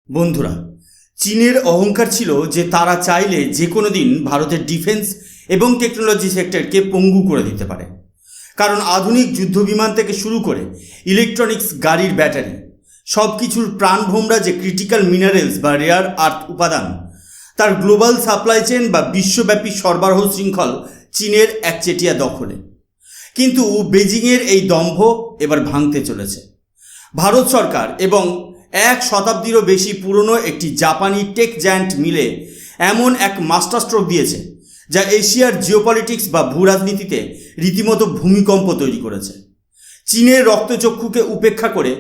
বন্ধুরা, চীনের অহংকার ছিল যে তারা চাইলে যে কোনো দিন ভারতের ডিফেন্স এবং টেকনোলজি সেক্টরকে পঙ্গু করে দিতে পারে। কারণ আধুনিক যুদ্ধবিমান থেকে শুরু করে ইলেকট্রনিক্স গাড়ির ব্যাটারি সব কিছুর প্রাণভোমরা যে ক্রিটিক্যাল মিনারেলস বা রেয়ার আর্থ উপাদান, তার গ্লোবাল সাপ্লাই চেন বা বিশ্বব্যাপী সরবরাহ শৃঙ্খল চীনের একচেটিয়া দখলে। কিন্তু বেজিংয়ের এই দম্ভ এবার ভাঙতে চলেছে। ভারত সরকার এবং 1 শতাব্দীরও বেশি পুরনো একটি জাপানি টেক জায়ান্ট মিলে এমন এক মাস্টার স্ট্রোক দিয়েছে যা এশিয়ার জিওপলিটিক্স বা ভূরাজনীতিতে রীতিমতো ভূমিকম্প তৈরি করেছে। চীনের রক্তচক্ষুকে উপেক্ষা করে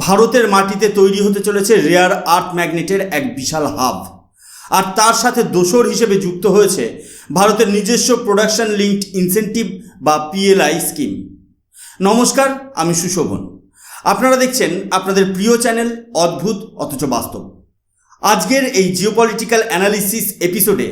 ভারতের মাটিতে তৈরি হতে চলেছে রেয়ার আর্থ ম্যাগনেটের এক বিশাল হাব, আর তার সাথে দোসর হিসেবে যুক্ত হয়েছে ভারতের নিজস্ব প্রোডাকশন লিঙ্কড ইনসেন্টিভ বা পিএলআই স্কিম। নমস্কার, আমি সুশোভন। আপনারা দেখছেন আপনাদের প্রিয় চ্যানেল অদ্ভুত অথচ বাস্তব। আজকের এই জিওপলিটিক্যাল অ্যানালিসিস এপিসোডে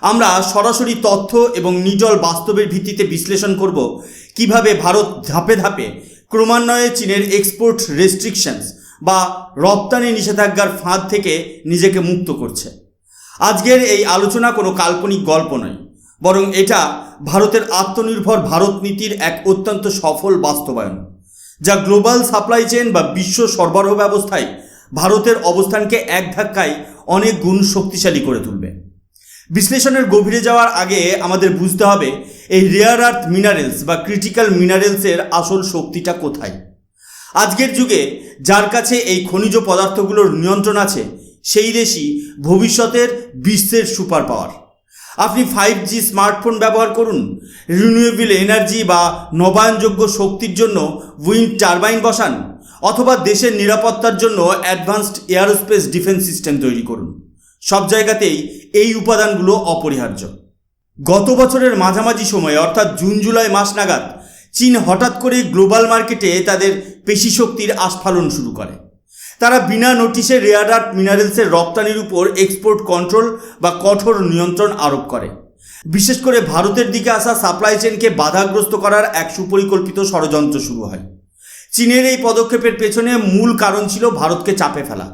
আমরা সরাসরি তথ্য এবং নিটল বাস্তবের ভিত্তিতে বিশ্লেষণ করব কিভাবে ভারত ধাপে ধাপে ক্রমান্বয়ে চীনের এক্সপোর্ট রেস্ট্রিকশনস বা রপ্তানি নিষেধাজ্ঞার ফাঁদ থেকে নিজেকে মুক্ত করছে। আজকের এই আলোচনা কোনো কাল্পনিক গল্প নয়, বরং এটা ভারতের আত্মনির্ভর ভারত নীতির এক অত্যন্ত সফল বাস্তবায়ন, যা গ্লোবাল সাপ্লাই চেন বা বিশ্ব সরবরাহ ব্যবস্থায় ভারতের অবস্থানকে এক ধাক্কায় অনেক গুণ শক্তিশালী করে তুলবে। বিশ্লেষণের গভীরে যাওয়ার আগে আমাদের বুঝতে হবে এই রেয়ার আর্থ মিনারেলস বা ক্রিটিক্যাল মিনারেলসের আসল শক্তিটা কোথায়। আজকের যুগে যার কাছে এই খনিজ পদার্থগুলোর নিয়ন্ত্রণ আছে, সেই দেশই ভবিষ্যতের বিশ্বের সুপার পাওয়ার। আপনি 5G স্মার্টফোন ব্যবহার করুন, রিনিউয়েবল এনার্জি বা নবায়নযোগ্য শক্তির জন্য উইন্ড টারবাইন বসান, অথবা দেশের নিরাপত্তার জন্য অ্যাডভান্সড এয়ারোস্পেস ডিফেন্স সিস্টেম তৈরি করুন, সব জায়গাতেই এই উপাদানগুলো অপরিহার্য। গত বছরের মাঝামাঝি সময়ে অর্থাৎ জুন জুলাই মাস নাগাদ চীন হঠাৎ করে গ্লোবাল মার্কেটে তাদের পেশি শক্তির আস্ফালন শুরু করে। তারা বিনা নোটিশে রেয়ার আর্থ মিনারেলসের রপ্তানির উপর এক্সপোর্ট কন্ট্রোল বা কঠোর নিয়ন্ত্রণ আরোপ করে। বিশেষ করে ভারতের দিকে আসা সাপ্লাই চেনকে বাধাগ্রস্ত করার এক সুপরিকল্পিত ষড়যন্ত্র শুরু হয়। চীনের এই পদক্ষেপের পেছনে মূল কারণ ছিল ভারতকে চাপে ফেলা।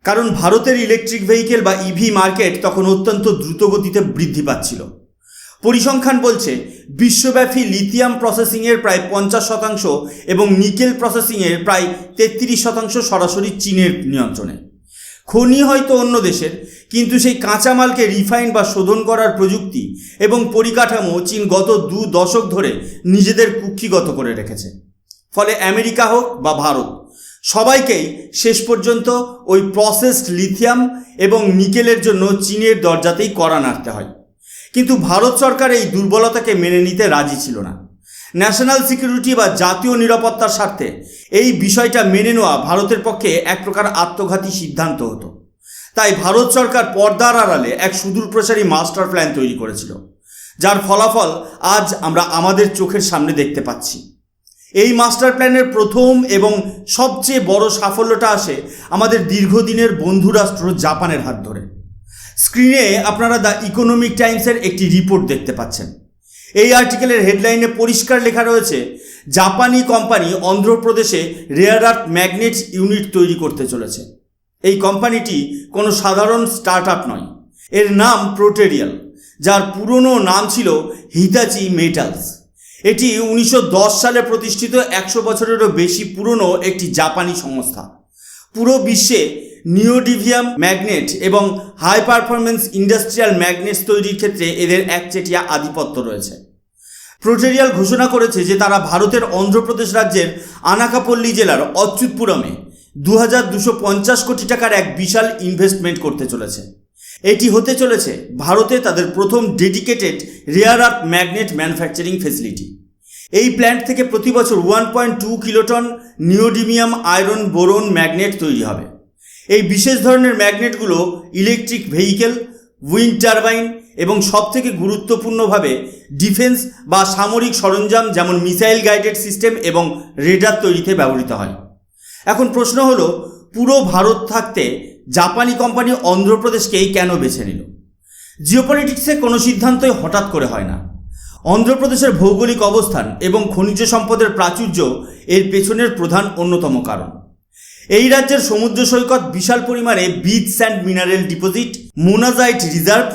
কারণ ভারতের ইলেকট্রিক ভেহিকেল বা ইভি মার্কেট তখন অত্যন্ত দ্রুতগতিতে বৃদ্ধি পাচ্ছিল। পরিসংখ্যান বলছে বিশ্বব্যাপী লিথিয়াম প্রসেসিংয়ের প্রায় 50% এবং নিকেল প্রসেসিংয়ের প্রায় 33% সরাসরি চীনের নিয়ন্ত্রণে। খনি হয়তো অন্য দেশের, কিন্তু সেই কাঁচামালকে রিফাইন বা শোধন করার প্রযুক্তি এবং পরিকাঠামো চীন গত 2 দশক ধরে নিজেদের কুক্ষিগত করে রেখেছে। ফলে আমেরিকা হোক বা ভারত, সবাইকেই শেষ পর্যন্ত ওই প্রসেসড লিথিয়াম এবং নিকেলের জন্য চীনের দরজাতেই কড়া নাড়তে হয়। কিন্তু ভারত সরকার এই দুর্বলতাকে মেনে নিতে রাজি ছিল না। ন্যাশনাল সিকিউরিটি বা জাতীয় নিরাপত্তার স্বার্থে এই বিষয়টা মেনে নেওয়া ভারতের পক্ষে এক প্রকার আত্মঘাতী সিদ্ধান্ত হতো। তাই ভারত সরকার পর্দার আড়ালে এক সুদূরপ্রসারী মাস্টার প্ল্যান তৈরি করেছিল, যার ফলাফল আজ আমরা আমাদের চোখের সামনে দেখতে পাচ্ছি। এই মাস্টার প্ল্যানের প্রথম এবং সবচেয়ে বড় সাফল্যটা আসে আমাদের দীর্ঘদিনের বন্ধুরাষ্ট্র জাপানের হাত ধরে। স্ক্রিনে আপনারা দ্য ইকোনমিক টাইমসের একটি রিপোর্ট দেখতে পাচ্ছেন। এই আর্টিকেলের হেডলাইনে পরিষ্কার লেখা রয়েছে, জাপানি কোম্পানি অন্ধ্রপ্রদেশে রেয়ার আর্থ ম্যাগনেটস ইউনিট তৈরি করতে চলেছে। এই কোম্পানিটি কোনো সাধারণ স্টার্ট আপ নয়, এর নাম প্রোটেরিয়াল, যার পুরনো নাম ছিল হিতাচি মেটালস। এটি 1910 সালে প্রতিষ্ঠিত 100 বছরেরও বেশি পুরনো একটি জাপানি সংস্থা। পুরো বিশ্বে নিওডিভিয়াম ম্যাগনেট এবং হাই পারফরমেন্স ইন্ডাস্ট্রিয়াল ম্যাগনেটস তৈরির ক্ষেত্রে এদের একচেটিয়া আধিপত্য রয়েছে। প্রোটেরিয়াল ঘোষণা করেছে যে তারা ভারতের অন্ধ্রপ্রদেশ রাজ্যের আনাকাপল্লী জেলার অচ্যুতপুরমে 2250 কোটি টাকার এক বিশাল ইনভেস্টমেন্ট করতে চলেছে। এটি হতে চলেছে ভারতে তাদের প্রথম dedicated rare earth magnet manufacturing facility. এই প্ল্যান্ট থেকে প্রতি বছর 1.2 kiloton neodymium iron boron magnet তৈরি হবে। এই বিশেষ ধরনের ম্যাগনেটগুলো ইলেকট্রিক ভেহিকেল, উইন্ড টারবাইন এবং সবথেকে গুরুত্বপূর্ণভাবে ডিফেন্স বা সামরিক সরঞ্জাম যেমন মিসাইল গাইডেড সিস্টেম এবং রেডার তৈরিতে ব্যবহৃত হয়। এখন প্রশ্ন হলো, পুরো ভারত থাকতে জাপানি কোম্পানি অন্ধ্রপ্রদেশকেই কেন বেছে নিল? জিওপলিটিক্সে কোনো সিদ্ধান্তই হঠাৎ করে হয় না। অন্ধ্রপ্রদেশের ভৌগোলিক অবস্থান এবং খনিজ সম্পদের প্রাচুর্য এর পেছনের প্রধান অন্যতম কারণ। এই রাজ্যের সমুদ্র সৈকত বিশাল পরিমাণে beach sand mineral deposit, monazite reserve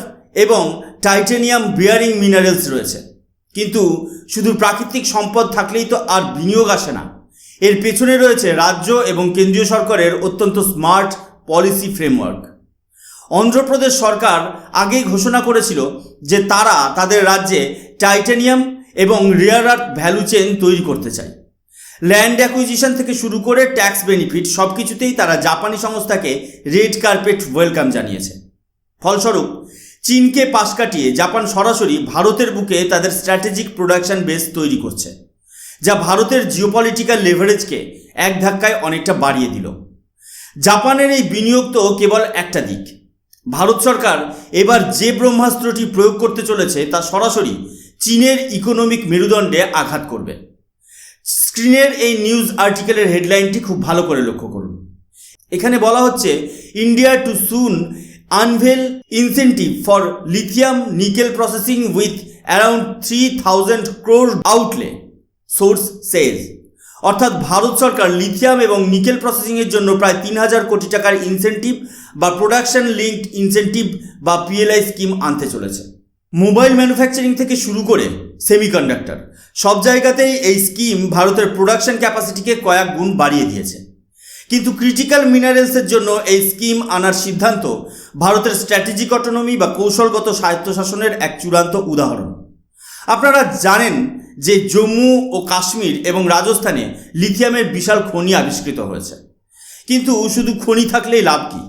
এবং টাইটানিয়াম বিয়ারিং মিনারেলস রয়েছে। কিন্তু শুধু প্রাকৃতিক সম্পদ থাকলেই তো আর বিনিয়োগ আসে না। এর পেছনে রয়েছে রাজ্য এবং কেন্দ্রীয় সরকারের অত্যন্ত স্মার্ট পলিসি ফ্রেমওয়ার্ক। অন্ধ্রপ্রদেশ সরকার আগেই ঘোষণা করেছিল যে তারা তাদের রাজ্যে টাইটানিয়াম এবং রেয়ার আর্থ ভ্যালু চেইন তৈরি করতে চায়। ল্যান্ড অ্যাকুইজিশন থেকে শুরু করে ট্যাক্স বেনিফিট সব কিছুতেই তারা জাপানি সংস্থাকে রেড কার্পেট ওয়েলকাম জানিয়েছে। ফলস্বরূপ চীনকে পাশ কাটিয়ে জাপান সরাসরি ভারতের বুকে তাদের স্ট্র্যাটেজিক প্রোডাকশন বেস তৈরি করছে, যা ভারতের জিওপলিটিক্যাল লেভারেজকে এক ধাক্কায় অনেকটা বাড়িয়ে দিল। জাপানের এই বিনিয়োগ তো কেবল একটা দিক। ভারত সরকার এবার যে ব্রহ্মাস্ত্রটি প্রয়োগ করতে চলেছে তা সরাসরি চীনের ইকোনমিক মেরুদণ্ডে আঘাত করবে। স্ক্রিনের এই নিউজ আর্টিকেলের হেডলাইনটি খুব ভালো করে লক্ষ্য করুন। এখানে বলা হচ্ছে, India to soon unveil incentive for lithium nickel processing with around 3000 crore outlay, source says. অর্থাৎ ভারত সরকার লিথিয়াম এবং নিকেল প্রসেসিংয়ের জন্য প্রায় 3000 কোটি টাকার ইনসেন্টিভ বা প্রোডাকশন লিঙ্কড ইনসেন্টিভ বা পিএলআই স্কিম আনতে চলেছে। মোবাইল ম্যানুফ্যাকচারিং থেকে শুরু করে সেমিকন্ডাক্টর সব জায়গাতেই এই স্কিম ভারতের প্রোডাকশন ক্যাপাসিটিকে কয়েক গুণ বাড়িয়ে দিয়েছে। কিন্তু ক্রিটিক্যাল মিনারেলসের জন্য এই স্কিম আনার সিদ্ধান্ত ভারতের স্ট্র্যাটেজিক অটোনমি বা কৌশলগত স্বায়ত্তশাসনের এক চূড়ান্ত উদাহরণ। আপনারা জানেন যে জম্মু ও কাশ্মীর এবং রাজস্থানে লিথিয়ামের বিশাল খনি আবিষ্কৃত হয়েছে। কিন্তু শুধু খনি থাকলেই লাভ কি,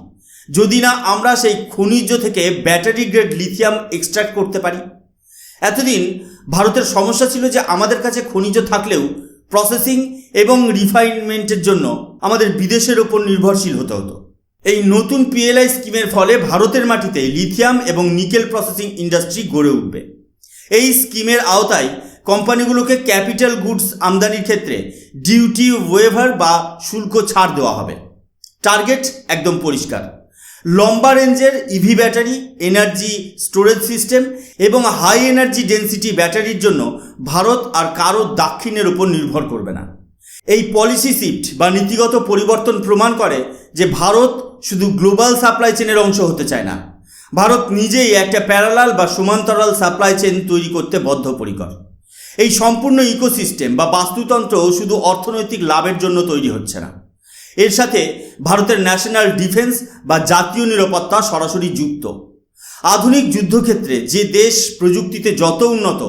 যদি না আমরা সেই খনিজ থেকে ব্যাটারি গ্রেড লিথিয়াম এক্সট্রাক্ট করতে পারি। এতদিন ভারতের সমস্যা ছিল যে আমাদের কাছে খনিজ থাকলেও প্রসেসিং এবং রিফাইনমেন্টের জন্য আমাদের বিদেশের ওপর নির্ভরশীল হতে হতো। এই নতুন পিএলআই স্কিমের ফলে ভারতের মাটিতে লিথিয়াম এবং নিকেল প্রসেসিং ইন্ডাস্ট্রি গড়ে উঠবে। এই স্কিমের আওতায় কোম্পানিগুলোকে ক্যাপিটাল গুডস আমদানির ক্ষেত্রে ডিউটি ওয়েভার বা শুল্ক ছাড় দেওয়া হবে। টার্গেট একদম পরিষ্কার, লম্বা রেঞ্জের EV battery, energy storage system এবং হাই এনার্জি ডেন্সিটি ব্যাটারির জন্য ভারত আর কারো দাক্ষিণ্যের উপর নির্ভর করবে না। এই পলিসি শিফট বা নীতিগত পরিবর্তন প্রমাণ করে যে ভারত শুধু গ্লোবাল সাপ্লাই চেনের অংশ হতে চায় না, ভারত নিজেই একটা প্যারালাল বা সমান্তরাল সাপ্লাই চেন তৈরি করতে বদ্ধপরিকর। এই সম্পূর্ণ ইকোসিস্টেম বা বাস্তুতন্ত্র শুধু অর্থনৈতিক লাভের জন্য তৈরি হচ্ছে না, এর সাথে ভারতের ন্যাশনাল ডিফেন্স বা জাতীয় নিরাপত্তা সরাসরি যুক্ত। আধুনিক যুদ্ধক্ষেত্রে যে দেশ প্রযুক্তিতে যত উন্নত,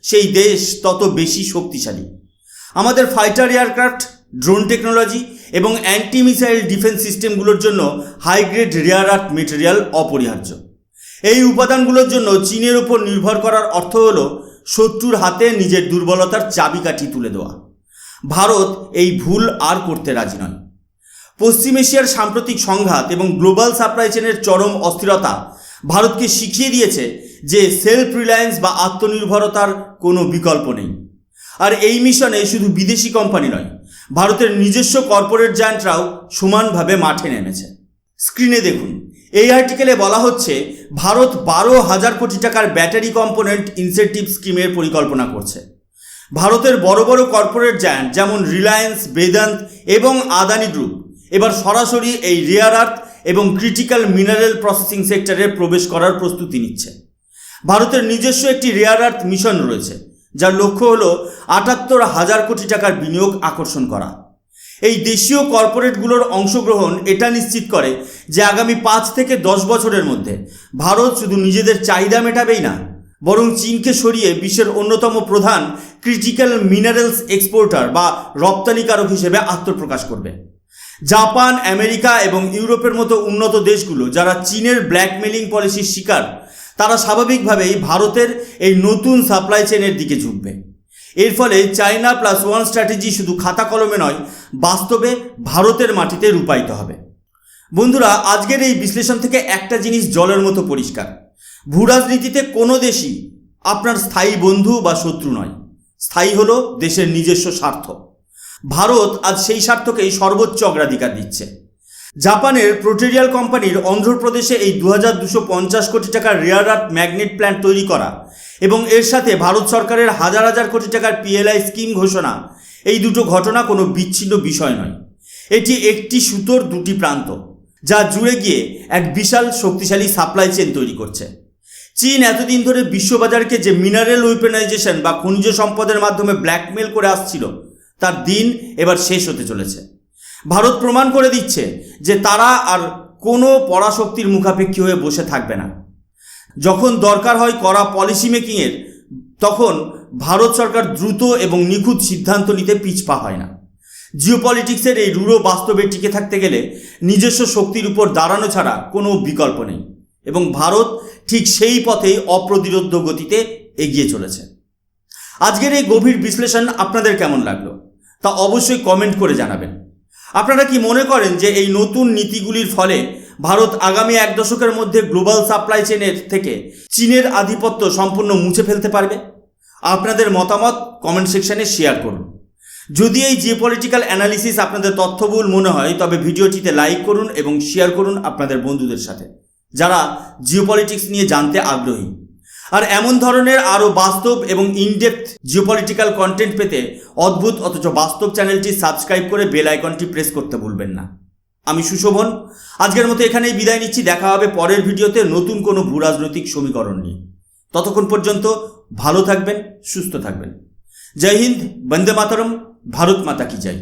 সেই দেশ তত বেশি শক্তিশালী। আমাদের ফাইটার এয়ারক্রাফট, ড্রোন টেকনোলজি এবং অ্যান্টি মিসাইল ডিফেন্স সিস্টেমগুলোর জন্য হাইগ্রেড রেয়ার আর্থ মেটেরিয়াল অপরিহার্য। এই উপাদানগুলোর জন্য চীনের উপর নির্ভর করার অর্থ হল শত্রুর হাতে নিজের দুর্বলতার চাবিকাঠি তুলে দেওয়া। ভারত এই ভুল আর করতে রাজি নয়। পশ্চিম এশিয়ার সাম্প্রতিক সংঘাত এবং গ্লোবাল সাপ্লাই চেনের চরম অস্থিরতা ভারতকে শিখিয়ে দিয়েছে যে সেলফ রিলায়েন্স বা আত্মনির্ভরতার কোনো বিকল্প নেই। আর এই মিশনে শুধু বিদেশি কোম্পানি নয়, ভারতের নিজস্ব কর্পোরেট জায়ান্টরাও সমানভাবে মাঠে নেমেছে। স্ক্রিনে দেখুন, এই আর্টিকেলে বলা হচ্ছে ভারত 12,000 কোটি টাকার ব্যাটারি কম্পোনেন্ট ইনসেন্টিভ স্কিমের পরিকল্পনা করছে। ভারতের বড় বড় কর্পোরেট জায়ান্ট যেমন রিলায়েন্স, বেদান্ত এবং আদানি গ্রুপ এবার সরাসরি এই রেয়ার আর্থ এবং ক্রিটিক্যাল মিনারেল প্রসেসিং সেক্টরে প্রবেশ করার প্রস্তুতি নিচ্ছে। ভারতের নিজস্ব একটি রেয়ার আর্থ মিশন রয়েছে, যার লক্ষ্য হল 78,000 কোটি টাকার বিনিয়োগ আকর্ষণ করা। এই দেশীয় কর্পোরেটগুলোর অংশগ্রহণ এটা নিশ্চিত করে যে আগামী 5 থেকে 10 বছরের মধ্যে ভারত শুধু নিজেদের চাহিদা মেটাবেই না, বরং চীনকে সরিয়ে বিশ্বের অন্যতম প্রধান ক্রিটিক্যাল মিনারেলস এক্সপোর্টার বা রপ্তানিকারক হিসেবে আত্মপ্রকাশ করবে। জাপান, আমেরিকা এবং ইউরোপের মতো উন্নত দেশগুলো যারা চীনের ব্ল্যাকমেলিং পলিসির শিকার, তারা স্বাভাবিকভাবেই ভারতের এই নতুন সাপ্লাই চেনের দিকে ঝুঁকবে। এর ফলে চায়না +1 স্ট্র্যাটেজি শুধু খাতা কলমে নয়, বাস্তবে ভারতের মাটিতে রূপায়িত হবে। বন্ধুরা, আজকের এই বিশ্লেষণ থেকে একটা জিনিস জলের মতো পরিষ্কার, ভূরাজনীতিতে কোনো দেশই আপনার স্থায়ী বন্ধু বা শত্রু নয়, স্থায়ী হলো দেশের নিজস্ব স্বার্থ। ভারত আজ সেই স্বার্থকেই সর্বোচ্চ অগ্রাধিকার দিচ্ছে। জাপানের প্রোটেরিয়াল কোম্পানির অন্ধ্রপ্রদেশে এই 2250 কোটি টাকার রেয়ার আর্থ ম্যাগনেট প্ল্যান্ট তৈরি করা এবং এর সাথে ভারত সরকারের হাজার হাজার কোটি টাকার পিএলআই স্কিম ঘোষণা, এই দুটো ঘটনা কোনো বিচ্ছিন্ন বিষয় নয়। এটি একটি সুতোর দুটি প্রান্ত, যা জুড়ে গিয়ে এক বিশাল শক্তিশালী সাপ্লাই চেন তৈরি করছে। চীন এতদিন ধরে বিশ্ববাজারকে যে মিনারেল ওয়েপেনাইজেশন বা খনিজ সম্পদের মাধ্যমে ব্ল্যাকমেল করে আসছিল, তার দিন এবার শেষ হতে চলেছে। ভারত প্রমাণ করে দিচ্ছে যে তারা আর কোনো পরাশক্তির মুখাপেক্ষী হয়ে বসে থাকবে না। যখন দরকার হয় কড়া পলিসি মেকিংয়ের, তখন ভারত সরকার দ্রুত এবং নিখুঁত সিদ্ধান্ত নিতে পিছপা হয় না। জিওপলিটিক্সের এই রূঢ় বাস্তবে টিকে থাকতে গেলে নিজস্ব শক্তির উপর দাঁড়ানো ছাড়া কোনো বিকল্প নেই, এবং ভারত ঠিক সেই পথেই অপ্রতিরোধ্য গতিতে এগিয়ে চলেছে। আজকের এই গভীর বিশ্লেষণ আপনাদের কেমন লাগলো তা অবশ্যই কমেন্ট করে জানাবেন। আপনারা কি মনে করেন যে এই নতুন নীতিগুলির ফলে ভারত আগামী 1 দশকের মধ্যে গ্লোবাল সাপ্লাই চেনের থেকে চীনের আধিপত্য সম্পূর্ণ মুছে ফেলতে পারবে? আপনাদের মতামত কমেন্ট সেকশনে শেয়ার করুন। যদি এই জিওপলিটিক্যাল অ্যানালিসিস আপনাদের তথ্যবহুল মনে হয়, তবে ভিডিওটিতে লাইক করুন এবং শেয়ার করুন আপনাদের বন্ধুদের সাথে, যারা জিওপলিটিক্স নিয়ে জানতে আগ্রহী। আর এমন ধরনের আরও বাস্তব এবং ইনডেপথ জিওপলিটিক্যাল কন্টেন্ট পেতে অদ্ভুত অথচ বাস্তব চ্যানেলটি সাবস্ক্রাইব করে বেল আইকনটি প্রেস করতে ভুলবেন না। আমি সুশোভন, আজকের মতো এখানেই বিদায় নিচ্ছি। দেখা হবে পরের ভিডিওতে নতুন কোনো ভূরাজনৈতিক সমীকরণ নিয়ে। ততক্ষণ পর্যন্ত ভালো থাকবেন, সুস্থ থাকবেন। জয় হিন্দ, বন্দে মাতরম, ভারত মাতা কি জয়।